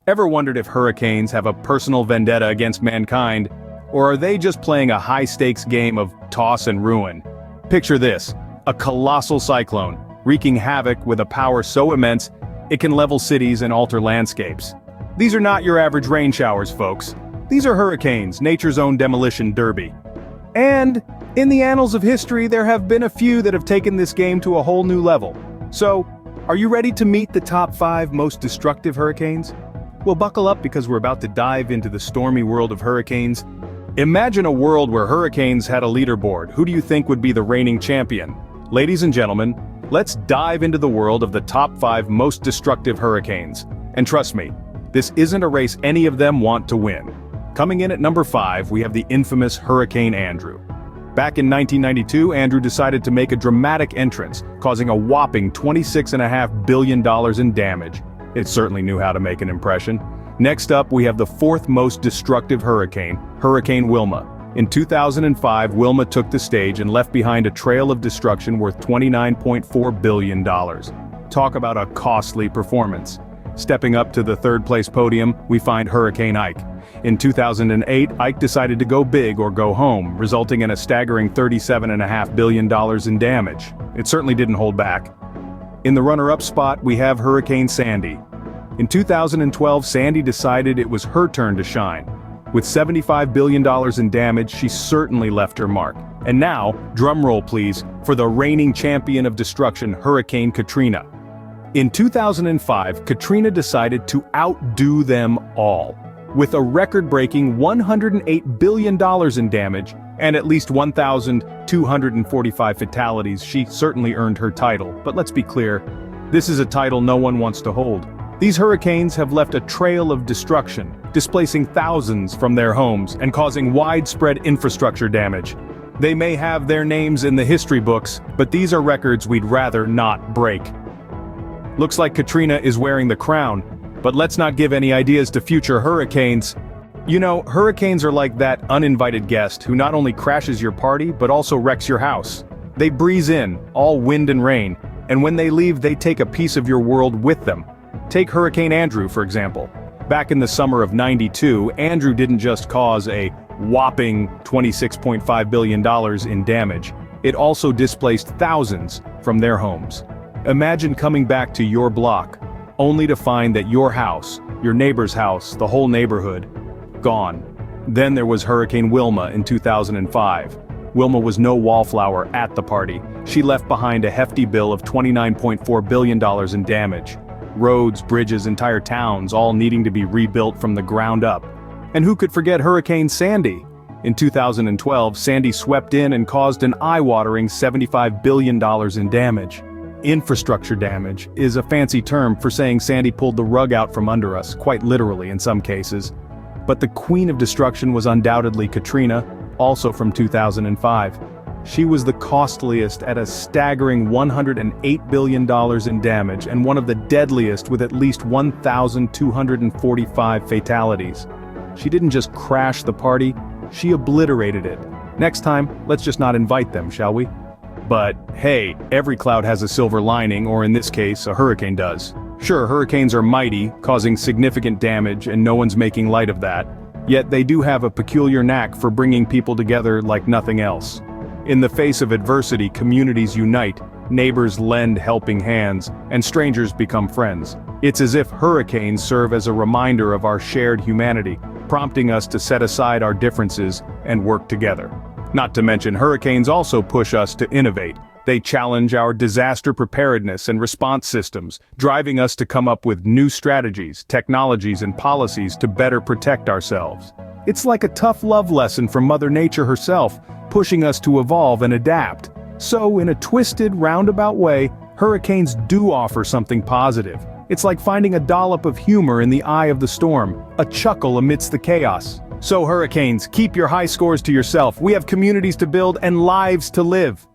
Ever wondered if hurricanes have a personal vendetta against mankind, or are they just playing a high-stakes game of toss and ruin? Picture this, a colossal cyclone, wreaking havoc with a power so immense, it can level cities and alter landscapes. These are not your average rain showers, folks. These are hurricanes, nature's own demolition derby. And, in the annals of history, there have been a few that have taken this game to a whole new level. So, are you ready to meet the top 5 most destructive hurricanes? Well, buckle up because we're about to dive into the stormy world of hurricanes. Imagine a world where hurricanes had a leaderboard. Who do you think would be the reigning champion? Ladies and gentlemen, let's dive into the world of the top 5 most destructive hurricanes. And trust me, this isn't a race any of them want to win. Coming in at number 5, we have the infamous Hurricane Andrew. Back in 1992, Andrew decided to make a dramatic entrance, causing a whopping $26.5 billion in damage. It certainly knew how to make an impression. Next up, we have the 4th most destructive hurricane, Hurricane Wilma. In 2005, Wilma took the stage and left behind a trail of destruction worth $29.4 billion. Talk about a costly performance. Stepping up to the 3rd place podium, we find Hurricane Ike. In 2008, Ike decided to go big or go home, resulting in a staggering $37.5 billion in damage. It certainly didn't hold back. In the runner-up spot, we have Hurricane Sandy. In 2012, Sandy decided it was her turn to shine. With $75 billion in damage, she certainly left her mark. And now, drumroll please, for the reigning champion of destruction, Hurricane Katrina. In 2005, Katrina decided to outdo them all. With a record-breaking $108 billion in damage, and at least 1,245 fatalities, she certainly earned her title. But let's be clear, this is a title no one wants to hold. These hurricanes have left a trail of destruction, displacing thousands from their homes and causing widespread infrastructure damage. They may have their names in the history books, but these are records we'd rather not break. Looks like Katrina is wearing the crown, but let's not give any ideas to future hurricanes. You know, hurricanes are like that uninvited guest who not only crashes your party but also wrecks your house. They breeze in, all wind and rain, and when they leave they take a piece of your world with them. Take Hurricane Andrew, for example. Back in the summer of '92, Andrew didn't just cause a whopping $26.5 billion in damage, it also displaced thousands from their homes. Imagine coming back to your block, only to find that your house, your neighbor's house, the whole neighborhood, gone. Then there was Hurricane Wilma in 2005. Wilma was no wallflower at the party. She left behind a hefty bill of $29.4 billion in damage. Roads, bridges, entire towns, all needing to be rebuilt from the ground up. And who could forget Hurricane Sandy? In 2012, Sandy swept in and caused an eye-watering $75 billion in damage. Infrastructure damage is a fancy term for saying Sandy pulled the rug out from under us, quite literally in some cases. But the queen of destruction was undoubtedly Katrina, also from 2005. She was the costliest at a staggering $108 billion in damage and one of the deadliest with at least 1,245 fatalities. She didn't just crash the party, she obliterated it. Next time, let's just not invite them, shall we? But hey, every cloud has a silver lining, or in this case, a hurricane does. Sure, hurricanes are mighty, causing significant damage, and no one's making light of that. Yet they do have a peculiar knack for bringing people together like nothing else. In the face of adversity, communities unite, neighbors lend helping hands, and strangers become friends. It's as if hurricanes serve as a reminder of our shared humanity, prompting us to set aside our differences and work together. Not to mention, hurricanes also push us to innovate. They challenge our disaster preparedness and response systems, driving us to come up with new strategies, technologies, and policies to better protect ourselves. It's like a tough love lesson from Mother Nature herself, pushing us to evolve and adapt. So, in a twisted, roundabout way, hurricanes do offer something positive. It's like finding a dollop of humor in the eye of the storm, a chuckle amidst the chaos. So hurricanes, keep your high scores to yourself. We have communities to build and lives to live.